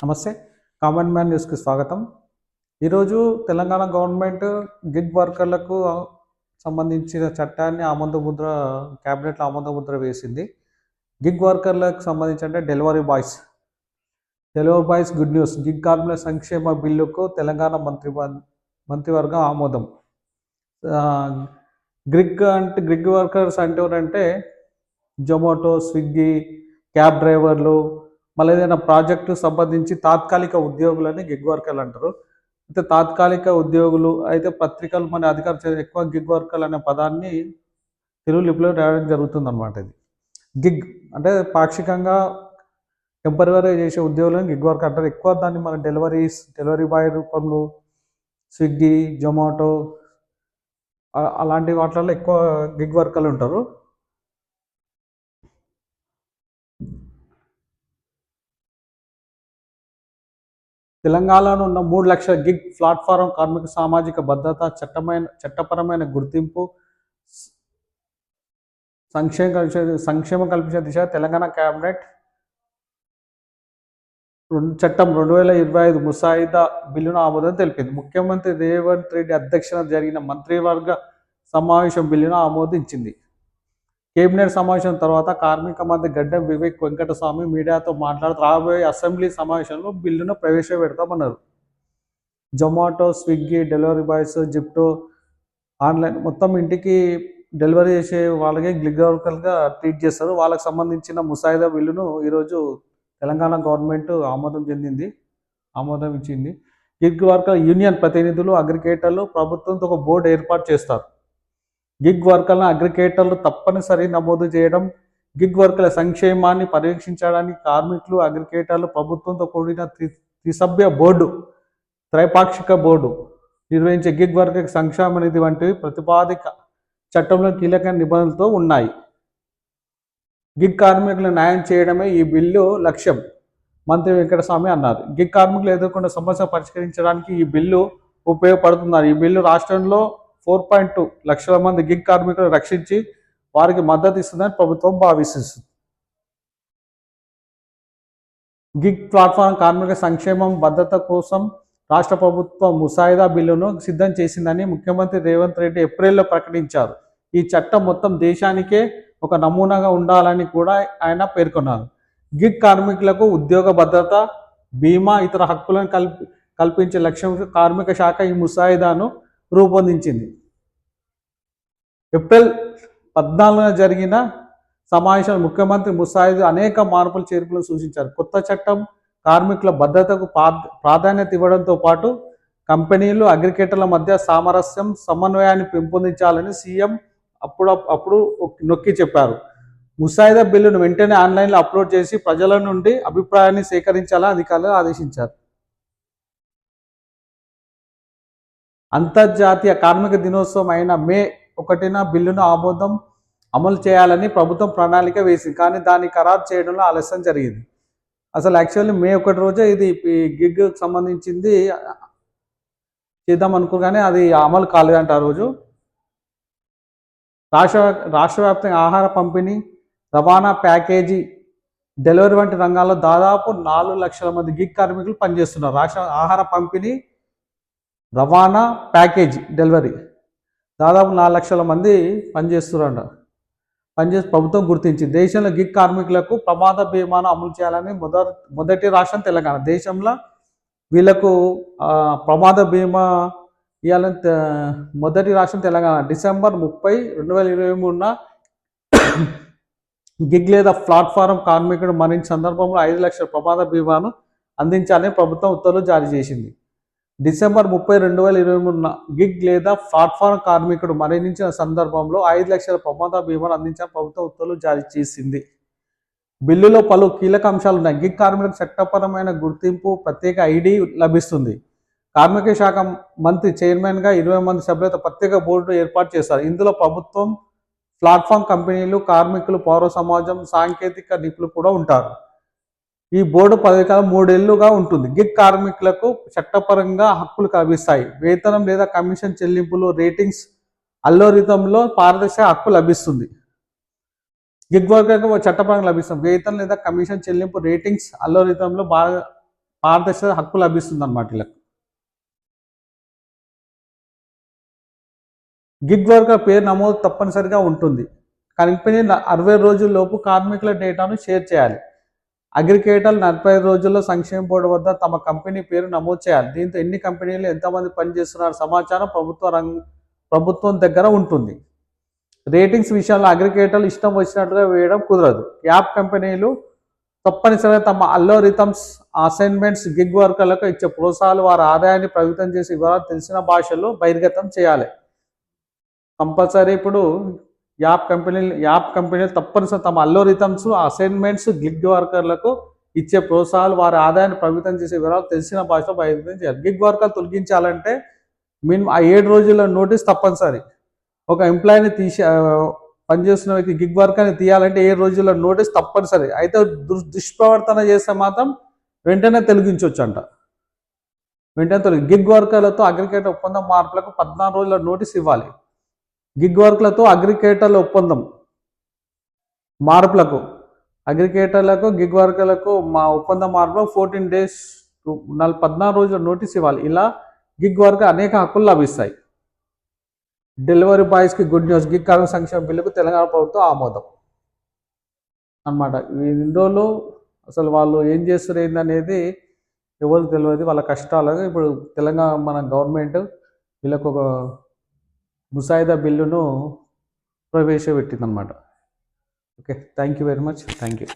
నమస్తే. Common man న్యూస్‌కి స్వాగతం. ఈరోజు తెలంగాణ గవర్నమెంట్ గిగ్ వర్కర్లకు సంబంధించిన చట్టాన్ని క్యాబినెట్‌లో ఆమోద ముద్ర వేసింది. గిగ్ వర్కర్లకు సంబంధించి అంటే delivery boys good news. Gig కార్మికుల సంక్షేమ బిల్లుకు తెలంగాణ మంత్రివర్గం ఆమోదం. గిగ్ వర్కర్స్ అంటే ఎవరంటే జొమాటో, స్విగ్గీ, క్యాబ్ డ్రైవర్లు, మళ్ళీ ఏదైనా ప్రాజెక్టు సంబంధించి తాత్కాలిక ఉద్యోగులని గిగ్ వర్కర్లు అంటారు. అయితే తాత్కాలిక ఉద్యోగులు అయితే పత్రికలు మన అధికారులు ఎక్కువ గిగ్ వర్కర్లు అనే పదాన్ని తెలుగు లిపిలో రాయడం జరుగుతుందన్నమాట. ఇది గిగ్ అంటే పాక్షికంగా టెంపరీగా చేసే ఉద్యోగులను గిగ్ వర్క్ అంటారు. ఎక్కువ దాన్ని మన డెలివరీ బాయ్ రూపంలో స్విగ్గీ, జొమాటో అలాంటి వాటిల్లో ఎక్కువ గిగ్ వర్కర్లు ఉంటారు. తెలంగాణలో ఉన్న 3 లక్షల గిగ్ ప్లాట్ఫారం కార్మిక సామాజిక భద్రత, చట్టపరమైన గుర్తింపు, సంక్షేమం కల్పించే దిశగా తెలంగాణ కేబినెట్ చట్టం 2025 ముసాయిదా బిల్లును ఆమోదం తెలిపింది. ముఖ్యమంత్రి రేవంత్ రెడ్డి అధ్యక్షతన జరిగిన మంత్రివర్గ సమావేశం బిల్లును ఆమోదించింది. కేబినెట్ సమావేశం తర్వాత కార్మిక మంత్రి గడ్డం వివేక్ వెంకటస్వామి మీడియాతో మాట్లాడుతూ రాబోయే అసెంబ్లీ సమావేశంలో బిల్లును ప్రవేశపెడతామన్నారు. Zomato, Swiggy, delivery boys, Zepto, online మొత్తం ఇంటికి డెలివరీ చేసే వాళ్ళకి గిగ్ వర్కర్లుగా ట్రీట్ చేస్తారు. వాళ్ళకి సంబంధించిన ముసాయిదా బిల్లును ఈరోజు తెలంగాణ గవర్నమెంట్ ఆమోదం ఇచ్చింది. గిగ్ వర్కర్ యూనియన్ ప్రతినిధులు, అగ్రిగేటర్లు ప్రభుత్వంతో ఒక బోర్డు ఏర్పాటు చేస్తారు. గిగ్ వర్కర్లను అగ్రిగేటర్లు తప్పనిసరి నమోదు చేయడం, గిగ్ వర్కర్ల సంక్షేమాన్ని పర్యవేక్షించడానికి కార్మికులు, అగ్రిగేటర్లు ప్రభుత్వంతో కూడిన త్రిసభ్య బోర్డు, త్రైపాక్షిక బోర్డు నిర్వహించే గిగ్ వర్కర్ సంక్షేమ నిధి వంటివి ప్రతిపాదిక చట్టంలో కీలక నిబంధనలతో ఉన్నాయి. గిగ్ కార్మికులను న్యాయం చేయడమే ఈ బిల్లు లక్ష్యం మంత్రి వెంకటస్వామి అన్నారు. గిగ్ కార్మికులు ఎదుర్కొన్న సమస్య పరిష్కరించడానికి ఈ బిల్లు ఉపయోగపడుతున్నారు. ఈ బిల్లు రాష్ట్రంలో 4.2 లక్షల మంది గిగ్ కార్మికులను రక్షించి వారికి మద్దతు ఇస్తుందని ప్రభుత్వం భావిస్తుంది. గిగ్ ప్లాట్ఫామ్ కార్మిక సంక్షేమం భద్రత కోసం రాష్ట్ర ప్రభుత్వం ముసాయిదా బిల్లును సిద్ధం చేసిందని ముఖ్యమంత్రి రేవంత్ రెడ్డి ఏప్రిల్లో ప్రకటించారు. ఈ చట్టం మొత్తం దేశానికే ఒక నమూనాగా ఉండాలని కూడా ఆయన పేర్కొన్నారు. గిగ్ కార్మికులకు ఉద్యోగ భద్రత, బీమా, ఇతర హక్కులను కల్పించే లక్ష్యంతో కార్మిక శాఖ ఈ ముసాయిదాను రూపొందించింది. ఏప్రిల్ 14న జరిగిన సమావేశంలో ముఖ్యమంత్రి ముసాయిదా అనేక మార్పులు చేర్పులను సూచించారు. కొత్త చట్టం కార్మికుల భద్రతకు ప్రాధాన్యత ఇవ్వడంతో పాటు కంపెనీలు, అగ్రిగేటర్ల మధ్య సమన్వయాన్ని పెంపొందించాలని సీఎం అప్పుడు నొక్కి చెప్పారు. ముసాయిదా బిల్లును వెంటనే ఆన్లైన్లో అప్లోడ్ చేసి ప్రజల నుండి అభిప్రాయాన్ని సేకరించాలని అధికారులు ఆదేశించారు. అంతర్జాతీయ కార్మిక దినోత్సవం అయిన మే 1న బిల్లును అమలు చేయాలని ప్రభుత్వం ప్రణాళిక వేసింది. కానీ దాన్ని ఖరారు చేయడంలో ఆలస్యం జరిగింది. అసలు యాక్చువల్లీ మే 1 రోజే ఇది గిగ్ సంబంధించింది చేద్దాం అనుకున్నారు, కానీ అది అమలు కాలేదంట. ఆ రోజు రాష్ట్ర వ్యాప్తంగా ఆహార పంపిణీ, రవాణా, ప్యాకేజీ, డెలివరీ వంటి రంగాల్లో దాదాపు 4 లక్షల మంది గిగ్ కార్మికులు పనిచేస్తున్నారు. ఆహార పంపిణీ, రవాణా, ప్యాకేజీ, డెలివరీ దాదాపు 4 లక్షల మంది పనిచేసి ప్రభుత్వం గుర్తించింది. దేశంలో గిగ్ కార్మికులకు ప్రమాద బీమాను అమలు చేయాలని మొదటి రాష్ట్రం తెలంగాణ. దేశంలో వీళ్లకు ప్రమాద బీమా ఇవ్వాలని మొదటి రాష్ట్రం తెలంగాణ. డిసెంబర్ 30, 2023న గిగ్ లేదా ప్లాట్ఫారం కార్మికుడు మరణించిన సందర్భంలో 5 లక్షల ప్రమాద బీమాను అందించాలని ప్రభుత్వం ఉత్తర్వులు జారీ చేసింది. డిసెంబర్ 30, 2023న గిగ్ లేదా ప్లాట్ఫారం కార్మికుడు మరణించిన సందర్భంలో 5 లక్షల ప్రమాద బీమాను అందించాలని ప్రభుత్వం ఉత్తర్వులు జారీ చేసింది. బిల్లులో పలు కీలక అంశాలు ఉన్నాయి. గిగ్ కార్మికులకు చట్టపరమైన గుర్తింపు, ప్రత్యేక ఐడి లభిస్తుంది. కార్మిక శాఖ మంత్రి చైర్మన్గా 20 మంది సభ్యులతో ప్రత్యేక బోర్డు ఏర్పాటు చేశారు. ఇందులో ప్రభుత్వం, ప్లాట్ఫామ్ కంపెనీలు, కార్మికులు, పౌర సమాజం, సాంకేతిక నిపుణులు కూడా ఉంటారు. ఈ బోర్డు పదవీకాలం 3 ఏళ్లుగా ఉంటుంది. గిగ్ కార్మికులకు చట్టపరంగా హక్కులు లభిస్తాయి. వేతనం లేదా కమిషన్ చెల్లింపులు, రేటింగ్స్, అల్గోరిథంలో పారదర్శక హక్కు లభిస్తుంది. గిగ్ వర్కర్కు చట్టపరంగా లభిస్తుంది. వేతనం లేదా కమిషన్ చెల్లింపు, రేటింగ్స్, అల్గోరిథంలో పారదర్శక హక్కు లభిస్తుంది అనమాట వీళ్ళకి. గిగ్ వర్కర్ పేరు నమోదు తప్పనిసరిగా ఉంటుంది. కంపెనీ 60 రోజుల్లోపు కార్మికుల డేటాను షేర్ చేయాలి. అగ్రిగేటర్లు 45 రోజుల్లో సంక్షేమ బోర్డు వద్ద తమ కంపెనీ పేరు నమోదు చేయాలి. దీంతో ఎన్ని కంపెనీలు ఎంతమంది పనిచేస్తున్నారు సమాచారం ప్రభుత్వం దగ్గర ఉంటుంది. రేటింగ్స్ విషయంలో అగ్రిగేటర్లు ఇష్టం వచ్చినట్టుగా వేయడం కుదరదు. యాప్ కంపెనీలు తప్పనిసరిగా తమ అల్గోరిథమ్స్, అసైన్మెంట్స్, గిగ్ వర్కర్లకు ఇచ్చే ప్రోత్సాహాలు, వారి ఆదాయాన్ని ప్రభావితం చేసే వివరాలు తెలిసిన భాషల్లో బహిర్గతం చేయాలి. కంపల్సరీ ఇప్పుడు యాప్ కంపెనీలు తప్పనిసరి తమ అల్గోరిథమ్స్, అసైన్మెంట్స్, గిగ్ వర్కర్లకు ఇచ్చే ప్రోత్సాహాలు, వారి ఆదాయాన్ని ప్రభావితం చేసే వివరాలు తెలిసిన భాషలో బహిర్గతం చేయాలి. గిగ్ వర్కర్లు తొలగించాలంటే మినిమం ఆ 7 రోజుల నోటీస్ తప్పనిసరి. ఒక ఎంప్లాయీని పనిచేస్తున్న వ్యక్తి గిగ్ వర్కర్ని తీయాలంటే 7 రోజుల నోటీస్ తప్పనిసరి. అయితే దుష్ప్రవర్తన చేస్తే మాత్రం వెంటనే తొలగించవచ్చు అంట. గిగ్ వర్కర్లతో అగ్రిగేటర్ ఒప్పందం మార్పులకు 14 రోజుల నోటీస్ ఇవ్వాలి. గిగ్ వర్క్లతో అగ్రిగేటర్ల ఒప్పందం మార్పులకు, అగ్రిగేటర్లకు గిగ్ వర్కర్లకు ఒప్పందం మార్పులకు 14 days 14 రోజుల నోటీస్ ఇవ్వాలి. ఇలా గిగ్ వర్కర్ అనేక హక్కులు లభిస్తాయి. డెలివరీ బాయ్స్కి గుడ్ న్యూస్. గిగ్ కార్మిక సంక్షేమ బిల్లుకు తెలంగాణ ప్రభుత్వం ఆమోదం అన్నమాట. ఇన్ని రోజులు అసలు వాళ్ళు ఏం చేస్తారు ఏందనేది ఎవరికి తెలియదు, వాళ్ళ కష్టాలు. ఇప్పుడు తెలంగాణ మన గవర్నమెంట్ వీళ్ళకు ఒక ముసాయిదా బిల్లును ప్రవేశపెట్టిందనమాట. Okay, thank you very much. Thank you.